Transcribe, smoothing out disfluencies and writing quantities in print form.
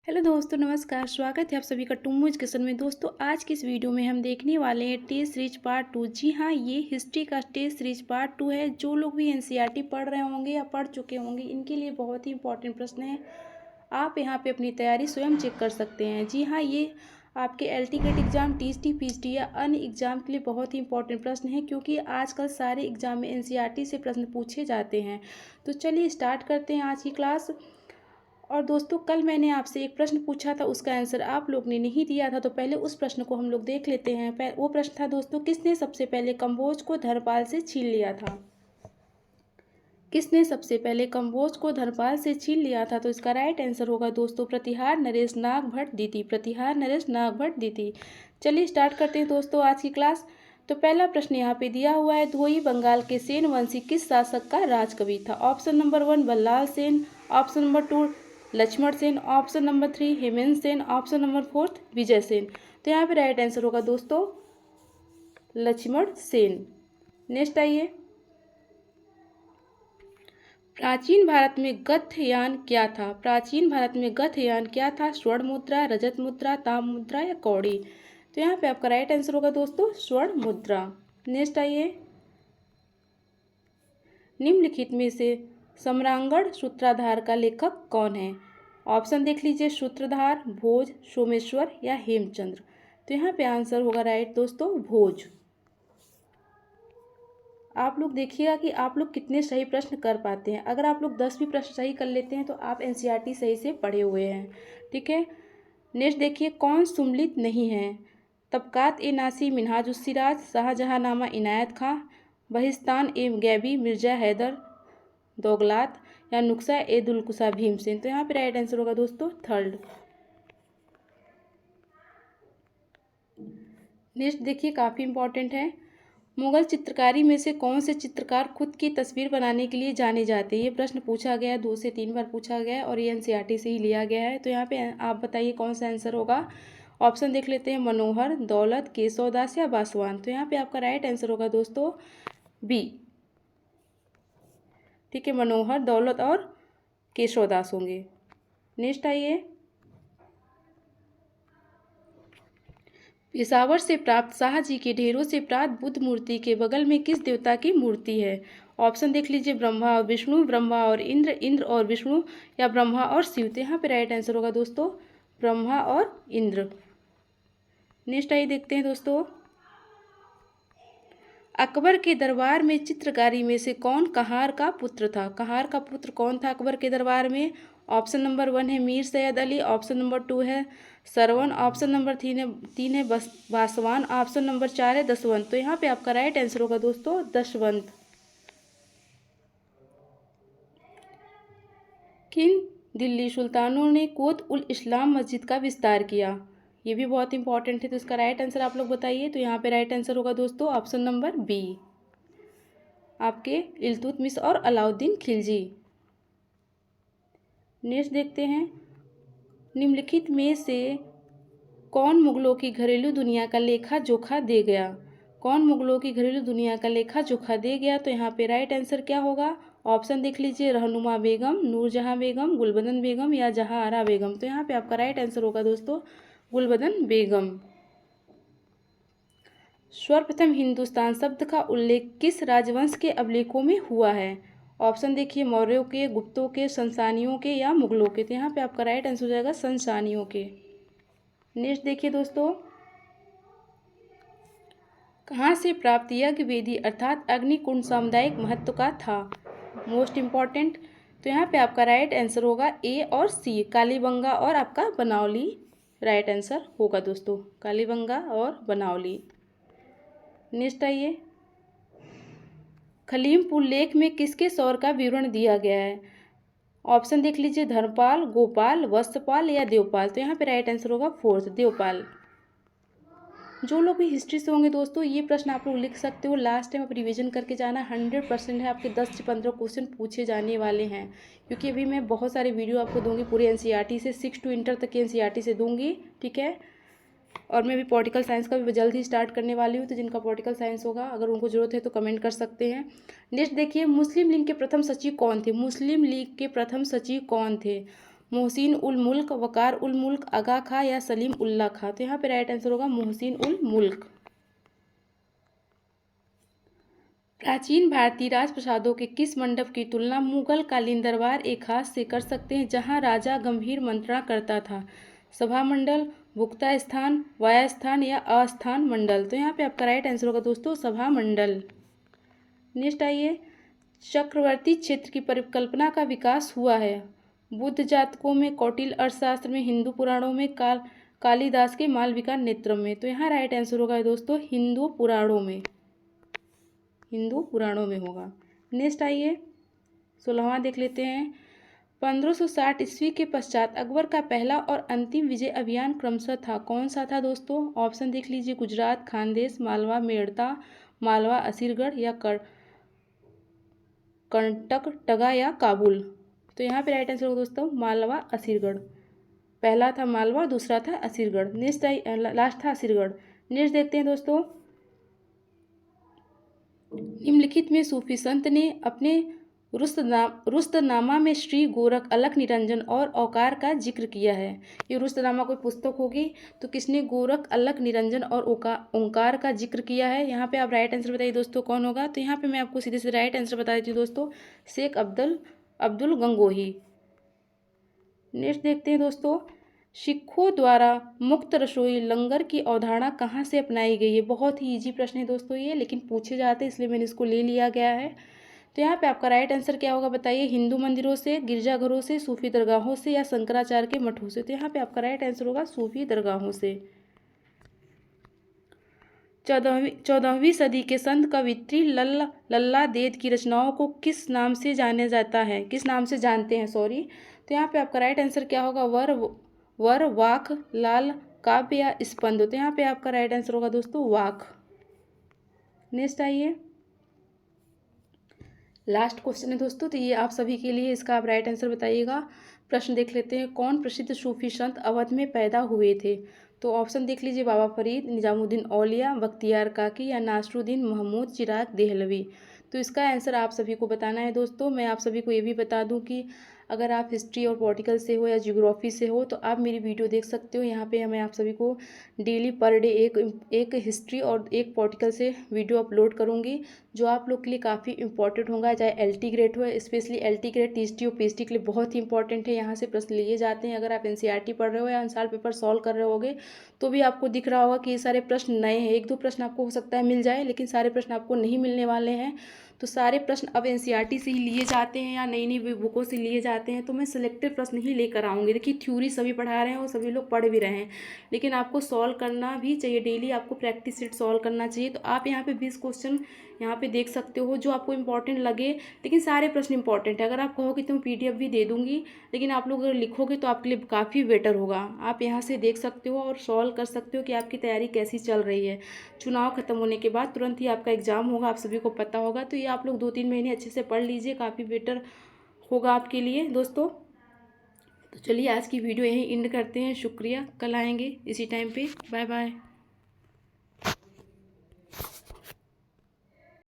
Hello दोस्तों, नमस्कार। स्वागत है आप सभी का टुम्मो एजुकेशन में। दोस्तों, आज की इस वीडियो में हम देखने वाले हैं टेस्ट सीरीज पार्ट 2। जी हाँ, ये हिस्ट्री का टेस्ट सीरीज पार्ट 2 है। जो लोग भी एनसीईआरटी पढ़ रहे होंगे या पढ़ चुके होंगे, इनके लिए बहुत ही इंपॉर्टेंट प्रश्न है। आप यहाँ पे अपनी तैयारी स्वयं चेक कर सकते हैं। जी हाँ, ये आपके LT gate exam, TST, PhD या अन्य एग्जाम के लिए बहुत ही इंपॉर्टेंट प्रश्न है, क्योंकि आजकल सारे एग्जाम में एनसीईआरटी से प्रश्न पूछे जाते हैं। तो चलिए स्टार्ट करते हैं आज की क्लास। और दोस्तों, कल मैंने आपसे एक प्रश्न पूछा था, उसका आंसर आप लोग ने नहीं दिया था, तो पहले उस प्रश्न को हम लोग देख लेते हैं। वो प्रश्न था दोस्तों, किसने सबसे पहले कंबोज को धरपाल से छीन लिया था? किसने सबसे पहले कंबोज को धरपाल से छीन लिया था? तो इसका राइट आंसर होगा दोस्तों प्रतिहार नरेश नाग भट्ट द्वितीय। प्रतिहार नरेश नाग भट्ट द्वितीय। चलिए स्टार्ट करते हैं दोस्तों आज की क्लास। तो पहला प्रश्न यहाँ पे दिया हुआ है, धोई बंगाल के सेन वंशी किस शासक का राजकवि था? Option number 1 Ballal Sen, option number 2 Lakshman Sen, option number 3 Hemant Sen, option number 4 Vijay Sen. तो यहाँ पे राइट आंसर होगा दोस्तों लक्ष्मण सेन। नेक्स्ट आइए, प्राचीन भारत में गद्ययान क्या था? प्राचीन भारत में गद्ययान क्या था? स्वर्ण मुद्रा, रजत मुद्रा, ताम्र मुद्रा या कौड़ी? तो यहाँ पे आपका राइट आंसर होगा दोस्तों स्वर्ण मुद्रा। नेक्स्ट आइए, निम्नलिखित में से सम्रांगण सूत्रधार का लेखक कौन है? ऑप्शन देख लीजिए, सूत्रधार, भोज, सोमेश्वर या हेमचंद्र। तो यहाँ पे आंसर होगा राइट दोस्तों भोज। आप लोग देखिएगा कि आप लोग कितने सही प्रश्न कर पाते हैं। अगर आप लोग 10 भी प्रश्न सही कर लेते हैं तो आप एनसीईआरटी सही से पढ़े हुए हैं। ठीक है, नेक्स्ट देखिए, कौन सुमलित नहीं है? तबकात ए नासी मिनहाजुस सिराज, शाहजहांनामा इनायत खां, बहिस्तान ए गैबी मिर्जा हैदर दोगलात या नुस्खा ए दुलकुशा भीमसेन। तो यहाँ पे राइट आंसर होगा दोस्तों थर्ड। नेक्स्ट देखिए, काफ़ी इंपॉर्टेंट है, मुगल चित्रकारी में से कौन से चित्रकार खुद की तस्वीर बनाने के लिए जाने जाते हैं? ये प्रश्न पूछा गया है, 2 से 3 बार पूछा गया है और ये एनसीईआरटी से ही लिया गया है। तो यहाँ पे आप बताइए कौन सा आंसर होगा। ऑप्शन देख लेते हैं, मनोहर, दौलत, केशवदास या बासवान। तो यहाँ पे आपका राइट आंसर होगा दोस्तों बी। ठीक है, मनोहर, दौलत और केशवदास होंगे। नेक्स्ट आइए, पेशावर से प्राप्त शाह जी के ढेरों से प्राप्त बुद्ध मूर्ति के बगल में किस देवता की मूर्ति है? ऑप्शन देख लीजिए, ब्रह्मा और विष्णु, ब्रह्मा और इंद्र, इंद्र और विष्णु या ब्रह्मा और शिव। तो यहाँ पे राइट आंसर होगा दोस्तों ब्रह्मा और इंद्र। नेक्स्ट आइए देखते हैं दोस्तों, अकबर के दरबार में चित्रकारी में से कौन कहार का पुत्र था? कहार का पुत्र कौन था अकबर के दरबार में? ऑप्शन नंबर 1 है मीर सैयद अली, ऑप्शन नंबर 2 है सरवन, ऑप्शन नंबर 3 है बासवान, ऑप्शन नंबर 4 है दसवंत। तो यहाँ पे आपका राइट आंसर होगा दोस्तों दसवंत। किन दिल्ली सुल्तानों ने कोत उल इस्लाम मस्जिद का विस्तार किया? ये भी बहुत इंपॉर्टेंट है, तो इसका राइट आंसर आप लोग बताइए। तो यहाँ पे राइट आंसर होगा दोस्तों ऑप्शन नंबर बी, आपके इल्तुतमिश और अलाउद्दीन खिलजी। नेक्स्ट देखते हैं, निम्नलिखित में से कौन मुगलों की घरेलू दुनिया का लेखा जोखा दे गया? कौन मुगलों की घरेलू दुनिया का लेखा जोखा दे गया? तो यहाँ पे राइट आंसर क्या होगा? ऑप्शन देख लीजिए, रहनुमा बेगम, नूरजहां बेगम, गुलबदन बेगम या जहां आरा बेगम। तो यहाँ पे आपका राइट आंसर होगा दोस्तों गुलबदन बेगम। सर्वप्रथम हिंदुस्तान शब्द का उल्लेख किस राजवंश के अभिलेखों में हुआ है? ऑप्शन देखिए, मौर्यों के, गुप्तों के, संसानियों के या मुगलों के। तो यहाँ पे आपका राइट आंसर हो जाएगा संसानियों के। नेक्स्ट देखिए दोस्तों, कहाँ से प्राप्त यज्ञ वेदी अर्थात अग्निकुंड सामुदायिक महत्व का था? Most important. तो यहाँ पे आपका राइट आंसर होगा ए और सी, कालीबंगा और आपका बनावली। राइट आंसर होगा दोस्तों कालीबंगा और बनावली। नेक्स्ट आइए, खलीमपुर लेख में किसके शौर्य का विवरण दिया गया है? ऑप्शन देख लीजिए, धर्मपाल, गोपाल, वत्सपाल या देवपाल। तो यहाँ पे राइट आंसर होगा फोर्थ, देवपाल। जो लोग भी हिस्ट्री से होंगे दोस्तों, ये प्रश्न आप लोग लिख सकते हो, लास्ट टाइम आप रिवीजन करके जाना। 100% है, आपके 10 से 15 क्वेश्चन पूछे जाने वाले हैं, क्योंकि अभी मैं बहुत सारे वीडियो आपको दूंगी पूरे एनसीईआरटी से, 6 to इंटर तक के एनसीईआरटी से दूंगी। ठीक है, और मैं भी पॉलिटिकल साइंस का भी जल्द ही स्टार्ट करने वाली हूँ, तो जिनका पॉलिटिकल साइंस होगा अगर उनको ज़रूरत है तो कमेंट कर सकते हैं। नेक्स्ट देखिए, मुस्लिम लीग के प्रथम सचिव कौन थे? मुस्लिम लीग के प्रथम सचिव कौन थे? मोहसिन उल मुल्क, वकार उल मुल्क, आगा खां या सलीम उल्लाह खां। तो यहाँ पे राइट आंसर होगा मोहसिन उल मुल्क। प्राचीन भारतीय राजप्रासादों के किस मंडप की तुलना मुगल कालीन दरबार ए खास से कर सकते हैं जहां राजा गंभीर मंत्रणा करता था? सभा मंडल, भुक्ता स्थान, वाया स्थान या अस्थान मंडल। तो यहाँ पे आपका राइट आंसर होगा दोस्तों सभा मंडल। नेक्स्ट आइए, चक्रवर्ती क्षेत्र की परिकल्पना का विकास हुआ है। बुद्ध जातकों में, कौटिल्य अर्थशास्त्र में, हिंदू पुराणों में, कालिदास के मालविका नेत्रम में। तो यहाँ राइट आंसर होगा दोस्तों हिंदू पुराणों में, हिंदू पुराणों में होगा। नेक्स्ट आइए 16वां देख लेते हैं। 1560 ईस्वी के पश्चात अकबर का पहला और अंतिम विजय अभियान क्रमशः था, कौन सा था दोस्तों? ऑप्शन देख लीजिए, गुजरात, खानदेश, मालवा, मेड़ता, मालवा असीरगढ़ या कर्नाटक या काबुल। तो यहाँ पे राइट आंसर होगा दोस्तों मालवा असीरगढ़। पहला था मालवा, दूसरा था असीरगढ़। नेक्स्ट लास्ट था असीरगढ़। नेक्स्ट देखते हैं दोस्तों, निम्नलिखित में सूफी संत ने अपने रुस्तनामा में श्री गोरख, अलख निरंजन और औकार का जिक्र किया है? ये रुस्तनामा कोई पुस्तक होगी, तो किसने गोरख, अलख निरंजन और ओंकार का जिक्र किया है? यहाँ पे आप राइट आंसर बताइए दोस्तों कौन होगा? तो यहाँ पे मैं आपको सीधे से राइट आंसर बता देती हूँ दोस्तों, शेख अब्दुल गंगोही। नेक्स्ट देखते हैं दोस्तों, सिखों द्वारा मुक्त रसोई लंगर की अवधारणा कहाँ से अपनाई गई है? बहुत ही इजी प्रश्न है दोस्तों ये, लेकिन पूछे जाते हैं इसलिए मैंने इसको ले लिया गया है। तो यहाँ पे आपका राइट आंसर क्या होगा बताइए? हिंदू मंदिरों से, गिरजाघरों से, सूफी दरगाहों से या शंकराचार्य के मठों से। तो यहाँ पे आपका राइट आंसर होगा सूफी दरगाहों से। 14वीं सदी के संत कवित्री लल्ला देद की रचनाओं को किस नाम से जाना जाता है? किस नाम से जानते हैं, सॉरी। तो यहाँ पे आपका राइट आंसर क्या होगा? वर, वाक, लाल काव्य या स्पंद। तो यहाँ पे आपका राइट आंसर होगा दोस्तों वाक। नेक्स्ट आइए, लास्ट क्वेश्चन है दोस्तों, तो ये आप सभी के लिए, इसका आप राइट आंसर बताइएगा। प्रश्न देख लेते हैं, कौन प्रसिद्ध सूफी संत अवध में पैदा हुए थे? तो ऑप्शन देख लीजिए, बाबा फरीद, निजामुद्दीन औलिया, बख्तियार काकी या नासरुद्दीन महमूद चिराग देहलवी। तो इसका आंसर आप सभी को बताना है दोस्तों। मैं आप सभी को ये भी बता दूं कि अगर आप हिस्ट्री और पॉलिटिकल से हो या ज्योग्राफी से हो तो आप मेरी वीडियो देख सकते हो। यहाँ पे मैं आप सभी को डेली पर डे एक हिस्ट्री और एक पॉलिटिकल से वीडियो अपलोड करूँगी, जो आप लोग के लिए काफ़ी इंपॉर्टेंट होगा, चाहे LT ग्रेड हो, स्पेशली LT ग्रेड, TST और PST के लिए बहुत ही इंपॉर्टेंट है। यहाँ से प्रश्न लिए जाते हैं। अगर आप NCERT पढ़ रहे हो या आंसर पेपर सॉल्व कर रहे होगे तो भी आपको दिख रहा होगा कि ये सारे प्रश्न नए हैं। 1-2 प्रश्न आपको हो सकता है मिल जाए, लेकिन सारे प्रश्न आपको नहीं मिलने वाले हैं। तो सारे प्रश्न अब NCERT से ही लिए जाते हैं या नई नई बुकों से लिए जाते हैं। तो मैं सिलेक्टेड प्रश्न ही लेकर आऊँगी। देखिए थ्योरी सभी पढ़ा रहे हैं और सभी लोग पढ़ भी रहे हैं, लेकिन आपको सॉल्व करना भी चाहिए। डेली आपको प्रैक्टिस सेट सॉल्व करना चाहिए। तो आप यहाँ पे 20 क्वेश्चन यहाँ पे देख सकते हो जो आपको इंपॉर्टेंट लगे, लेकिन सारे प्रश्न इंपॉर्टेंट है। अगर आप कहोगे तो मैं PDF भी दे दूँगी, लेकिन आप लोग अगर लिखोगे तो आपके लिए काफ़ी बेटर होगा। आप यहाँ से देख सकते हो और सॉल्व कर सकते हो कि आपकी तैयारी कैसी चल रही है। चुनाव खत्म होने के बाद तुरंत ही आपका एग्ज़ाम होगा, आप सभी को पता होगा। तो ये आप लोग 2-3 महीने अच्छे से पढ़ लीजिए, काफ़ी बेटर होगा आपके लिए दोस्तों। तो चलिए आज की वीडियो यहीं एंड करते हैं। शुक्रिया, कल आएंगे इसी टाइम पे। Bye bye.